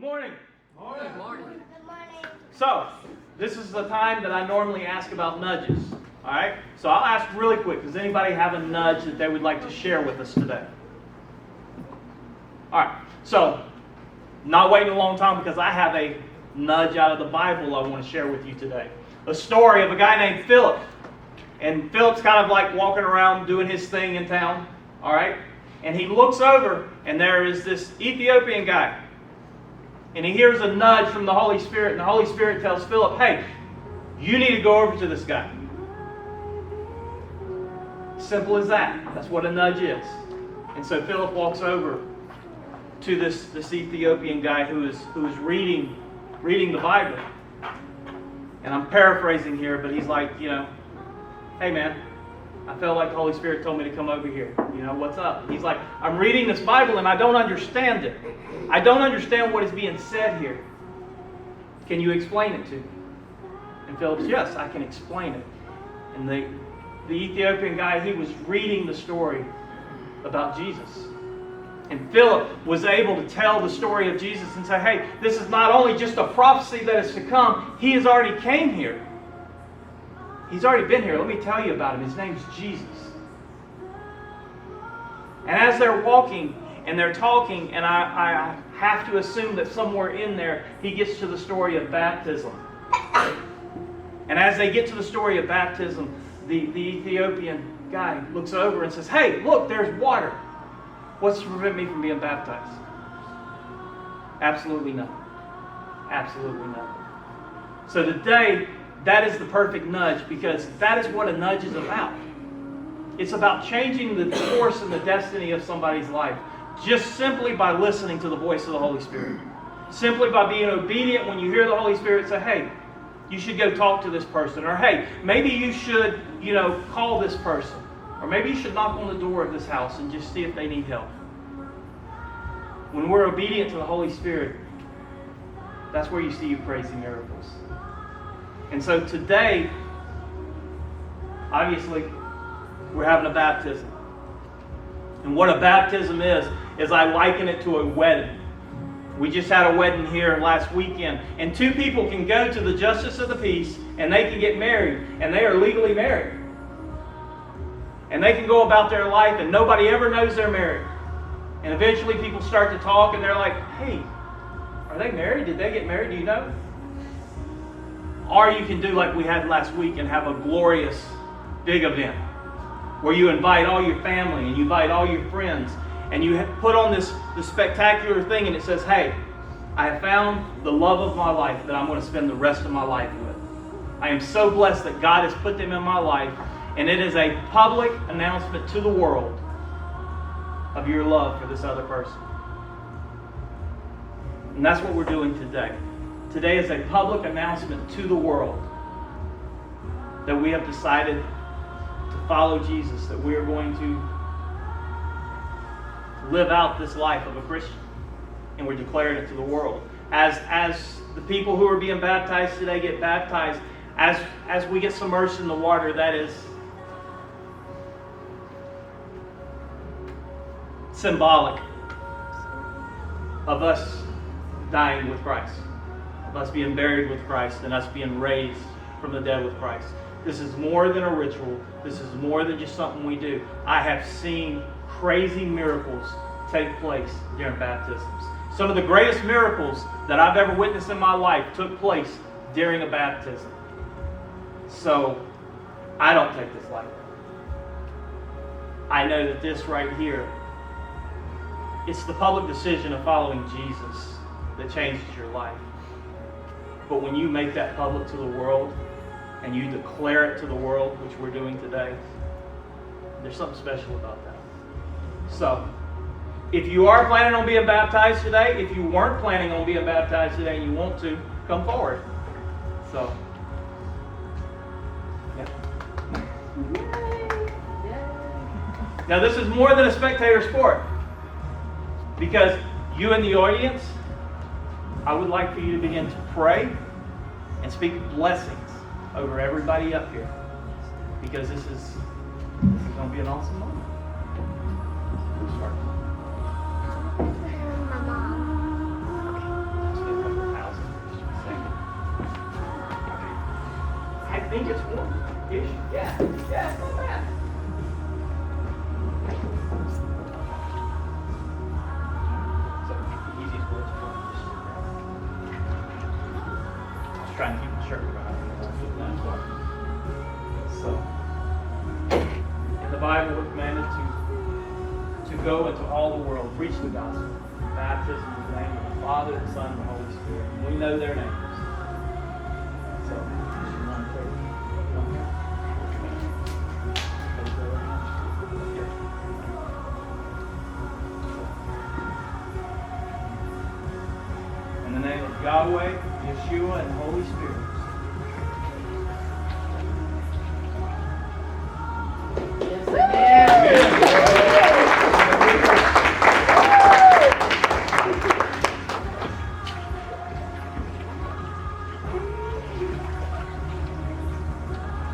morning. Morning. Good morning. Good morning. So, this is the time that I normally ask about nudges. All right? So I'll ask really quick. Does anybody have a nudge that they would like to share with us today? All right. So, not waiting a long time because I have a nudge out of the Bible I want to share with you today. A story of a guy named Philip. And Philip's kind of like walking around doing his thing in town. All right? And he looks over and there is this Ethiopian guy. And he hears a nudge from the Holy Spirit, and the Holy Spirit tells Philip, hey, you need to go over to this guy. Simple as that. That's what a nudge is. And so Philip walks over to this Ethiopian guy who is reading the Bible. And I'm paraphrasing here, but he's like, hey man, I felt like the Holy Spirit told me to come over here. What's up? He's like, I'm reading this Bible and I don't understand it. I don't understand what is being said here. Can you explain it to me? And Philip's, yes, I can explain it. And the Ethiopian guy, he was reading the story about Jesus. And Philip was able to tell the story of Jesus and say, hey, this is not only just a prophecy that is to come, he has already came here. He's already been here. Let me tell you about him. His name's Jesus. And as they're walking and they're talking, and I have to assume that somewhere in there, he gets to the story of baptism. And as they get to the story of baptism, the Ethiopian guy looks over and says, hey, look, there's water. What's to prevent me from being baptized? Absolutely nothing. Absolutely nothing. So today, that is the perfect nudge, because that is what a nudge is about. It's about changing the course and the destiny of somebody's life just simply by listening to the voice of the Holy Spirit. Simply by being obedient when you hear the Holy Spirit say, hey, you should go talk to this person. Or hey, maybe you should, call this person. Or maybe you should knock on the door of this house and just see if they need help. When we're obedient to the Holy Spirit, that's where you see crazy miracles. And so today, obviously, we're having a baptism. And what a baptism is I liken it to a wedding. We just had a wedding here last weekend. And two people can go to the justice of the peace and they can get married. And they are legally married. And they can go about their life and nobody ever knows they're married. And eventually people start to talk and they're like, hey, are they married? Did they get married? Do you know? Or you can do like we had last week and have a glorious big event where you invite all your family and you invite all your friends and you put on this spectacular thing and it says, hey, I have found the love of my life that I'm going to spend the rest of my life with. I am so blessed that God has put them in my life, and it is a public announcement to the world of your love for this other person. And that's what we're doing today. Today is a public announcement to the world that we have decided to follow Jesus, that we are going to live out this life of a Christian. And we're declaring it to the world. As the people who are being baptized today get baptized, as we get submerged in the water, that is symbolic of us dying with Christ. Us being buried with Christ and us being raised from the dead with Christ. This is more than a ritual. This is more than just something we do. I have seen crazy miracles take place during baptisms. Some of the greatest miracles that I've ever witnessed in my life took place during a baptism. So, I don't take this lightly. I know that this right here, it's the public decision of following Jesus that changes your life. But when you make that public to the world and you declare it to the world, which we're doing today, there's something special about that. So, if you are planning on being baptized today, if you weren't planning on being baptized today and you want to, come forward. So, yeah. Now this is more than a spectator sport, because you in the audience, I would like for you to begin to pray and speak blessings over everybody up here, because this is going to be an awesome moment. Who's starting? My mom. think it's warm-ish. Yeah, it's not bad. So, the easiest way to do it is just try and keep the shirt around. So, in the Bible, we're commanded to go into all the world, preach the gospel, baptism in the name of the Father, the Son, and the Holy Spirit. We know their names. So, in the name of Yahweh, Yeshua, and the Holy Spirit.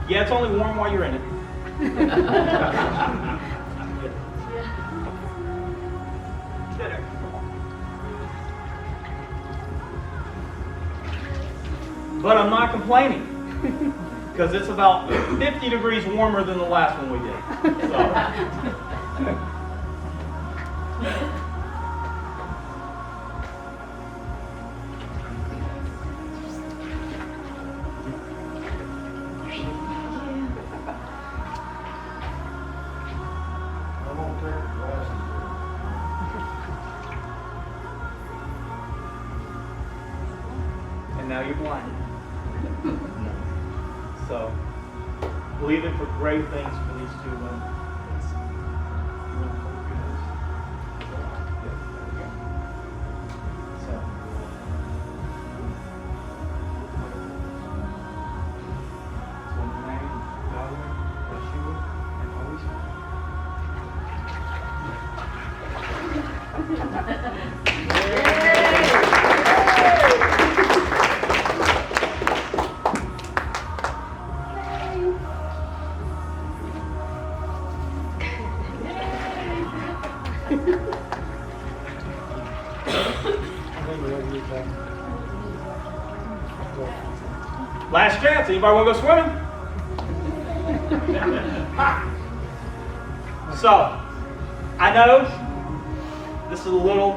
Yeah, it's only warm while you're in it. Bitter. But I'm not complaining because it's about 50 degrees warmer than the last one we did. So. Now you're blind. So, believing for great things for these two women. So, in the name of Yahweh, Yeshua, and Holy Last chance. Anybody want to go swimming? So, I know this is a little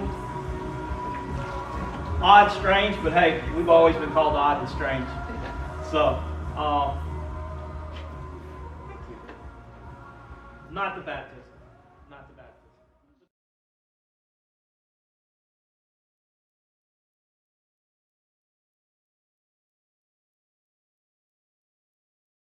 odd, strange, but hey, we've always been called odd and strange. So, not the baptism.